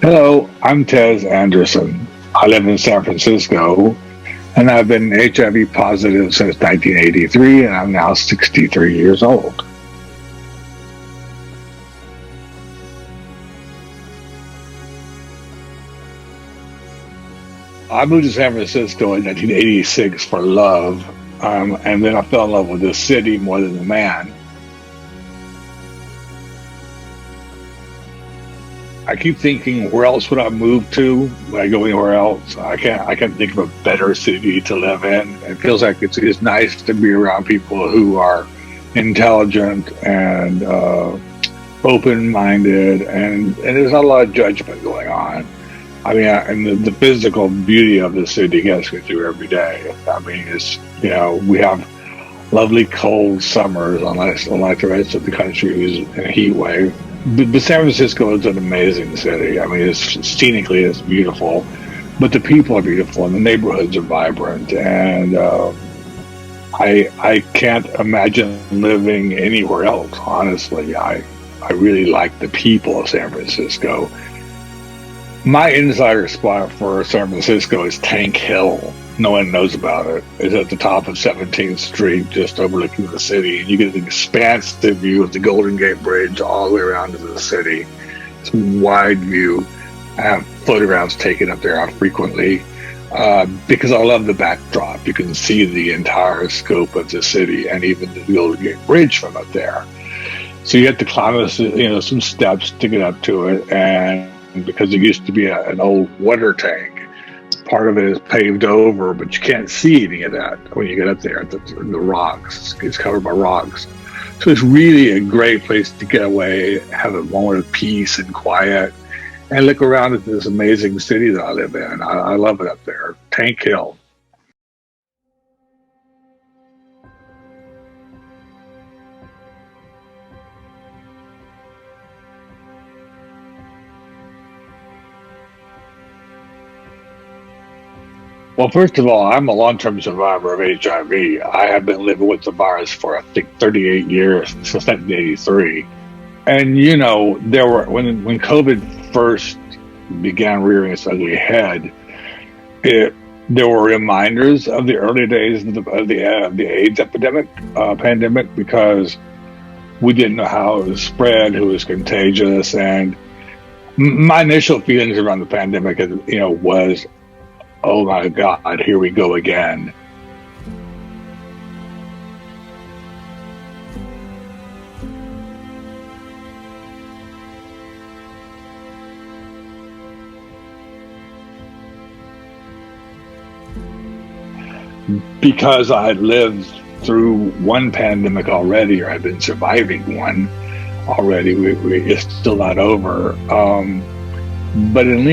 Hello, I'm Tez Anderson. I live in San Francisco, and I've been HIV positive since 1983, and I'm now 63 years old. I moved to San Francisco in 1986 for love, and then I fell in love with the city more than the man. I keep thinking, where else would I move to? Would I go anywhere else? I can't think of a better city to live in. It feels like it's nice to be around people who are intelligent and open-minded, and there's not a lot of judgment going on. I mean, and the physical beauty of the city gets me through every day. I mean, we have lovely cold summers, unlike the rest of the country is in a heat wave. But San Francisco is an amazing city. I mean, it's scenically it's beautiful, but the people are beautiful and the neighborhoods are vibrant. And I can't imagine living anywhere else. Honestly, I really like the people of San Francisco. My insider spot for San Francisco is Tank Hill. No one knows about it. It's at the top of 17th Street, just overlooking the city. And you get an expansive view of the Golden Gate Bridge all the way around to the city. It's a wide view. I have photographs taken up there frequently because I love the backdrop. You can see the entire scope of the city and even the Golden Gate Bridge from up there. So you have to climb some steps to get up to it. And because it used to be an old water tank, part of it is paved over, but you can't see any of that when you get up there. The rocks, it's covered by rocks. So it's really a great place to get away, have a moment of peace and quiet, and look around at this amazing city that I live in. I love it up there. Tank Hill. Well, first of all, I'm a long-term survivor of HIV. I have been living with the virus for, I think, 38 years, since 1983. And, there were, when COVID first began rearing its ugly head, there were reminders of the early days of the AIDS pandemic, because we didn't know how it was spread, who was contagious. And my initial feelings around the pandemic, was, oh my God, here we go again. Because I had lived through one pandemic already, or I've been surviving one already, it's still not over. But in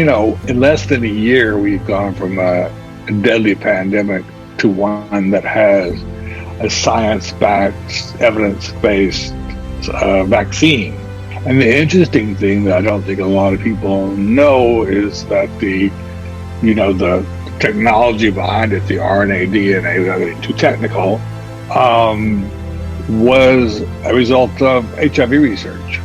less than a year, we've gone from a deadly pandemic to one that has a science-backed, evidence-based vaccine. And the interesting thing that I don't think a lot of people know is that the technology behind it, the RNA, DNA, without getting too technical, was a result of HIV research.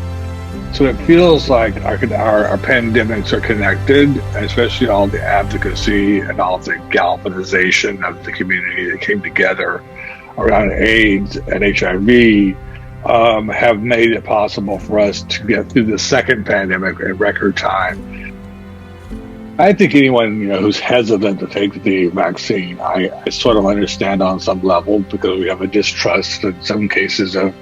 So it feels like our pandemics are connected, especially all the advocacy and all the galvanization of the community that came together around AIDS and HIV have made it possible for us to get through the second pandemic in record time. I think anyone who's hesitant to take the vaccine, I sort of understand on some level, because we have a distrust in some cases of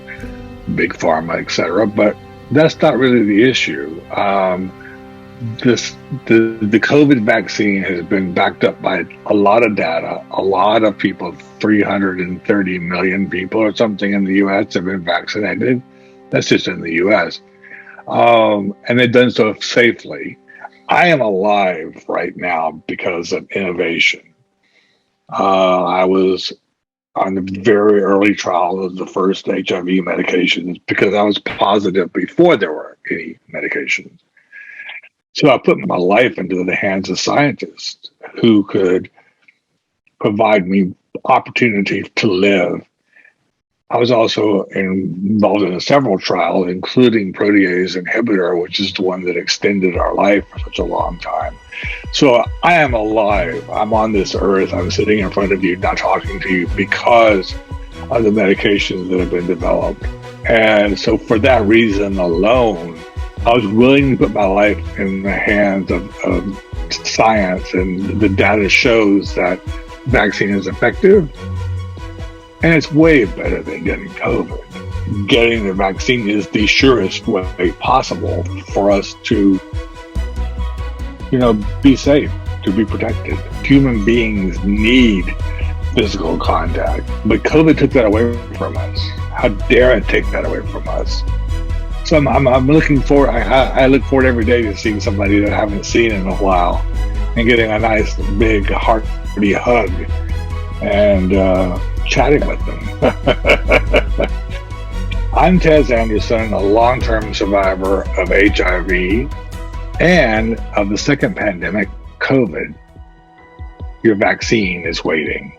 big pharma, etc. But that's not really the issue. The COVID vaccine has been backed up by a lot of data. A lot of people, 330 million people or something in the U.S. have been vaccinated. That's just in the U.S. And they've done so safely. I am alive right now because of innovation. I was on the very early trial of the first HIV medications because I was positive before there were any medications. So I put my life into the hands of scientists who could provide me opportunity to live I was also involved in several trials, including protease inhibitor, which is the one that extended our life for such a long time. So I am alive. I'm on this earth. I'm sitting in front of you, not talking to you, because of the medications that have been developed. And so for that reason alone, I was willing to put my life in the hands of science, and the data shows that vaccine is effective. And it's way better than getting COVID. Getting the vaccine is the surest way possible for us to, be safe, to be protected. Human beings need physical contact, but COVID took that away from us. How dare it take that away from us? So I'm looking forward. I look forward every day to seeing somebody that I haven't seen in a while, and getting a nice big hearty hug, and chatting with them. I'm Tez Anderson, a long-term survivor of HIV and of the second pandemic, COVID. Your vaccine is waiting.